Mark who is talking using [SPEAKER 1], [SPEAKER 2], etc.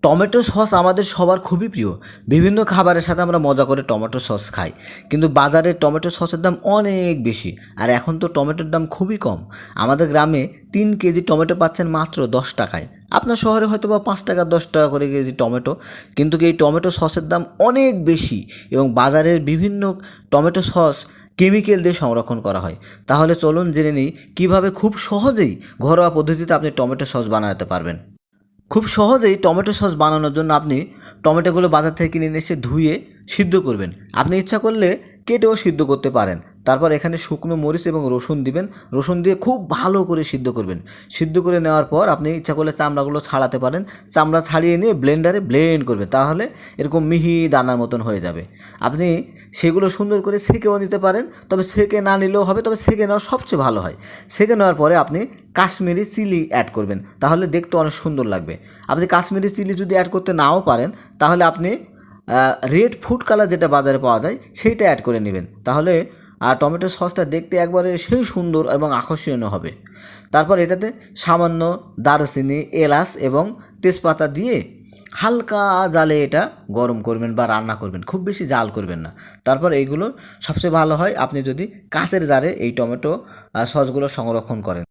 [SPEAKER 1] Tomato sauce আমাদের সবার খুবই প্রিয়। বিভিন্ন খাবারের সাথে আমরা মজা করে টমেটো সস খাই, কিন্তু বাজারে টমেটো সসের দাম অনেক বেশি। আর এখন তো টমেটোর দাম খুবই কম। আমাদের গ্রামে 3 কেজি টমেটো পাচ্ছেন মাত্র 10 টাকায়। আপনার শহরে হয়তো বা 5 টাকা 10 টাকা করে কেজি টমেটো, কিন্তু এই টমেটো সসের দাম অনেক বেশি। এবং বাজারের বিভিন্ন টমেটো সস কেমিক্যাল দিয়ে সংরক্ষণ করা হয়। তাহলে চলুন জেনে নিই কীভাবে খুব সহজেই ঘরোয়া পদ্ধতিতে আপনি টমেটো সস বানাতে পারবেন। খুব সহজেই টমেটো সস বানানোর জন্য আপনি টমেটোগুলো বাজার থেকে কিনে নিয়ে এসে ধুয়ে সিদ্ধ করবেন। আপনি ইচ্ছা করলে কেটেও সিদ্ধ করতে পারেন। তারপর এখানে শুকনো মরিচ এবং রসুন দিবেন। রসুন দিয়ে খুব ভালো করে সিদ্ধ করবেন। সিদ্ধ করে নেওয়ার পর আপনি ইচ্ছা করলে চামড়াগুলো ছাড়াতে পারেন। চামড়া ছাড়িয়ে নিয়ে ব্লেন্ডারে ব্লেন্ড করবেন, তাহলে এরকম মিহি দানার মতন হয়ে যাবে। আপনি সেগুলো সুন্দর করে সেঁকেও নিতে পারেন, তবে সেঁকে না নিলেও হবে, তবে সেঁকে নেওয়া সবচেয়ে ভালো হয়। সেঁকে নেওয়ার পরে আপনি কাশ্মীরি চিলি অ্যাড করবেন, তাহলে দেখতে অনেক সুন্দর লাগবে। আপনি কাশ্মীরি চিলি যদি অ্যাড করতে নাও পারেন, তাহলে আপনি রেড ফুড কালার যেটা বাজারে পাওয়া যায় সেইটা অ্যাড করে নেবেন, তাহলে টমেটো সসটা দেখতে একবারে সেই সুন্দর এবং আকর্ষণীয় হবে। তারপর এটাতে সামান্য দারুচিনি, এলাচ এবং তেজপাতা দিয়ে হালকা জালে এটা গরম করবেন বা রান্না করবেন, খুব বেশি জাল করবেন না। তারপর এইগুলো সবচেয়ে ভালো হয় আপনি যদি কাঁচের জারে এই টমেটো সসগুলো সংরক্ষণ করেন।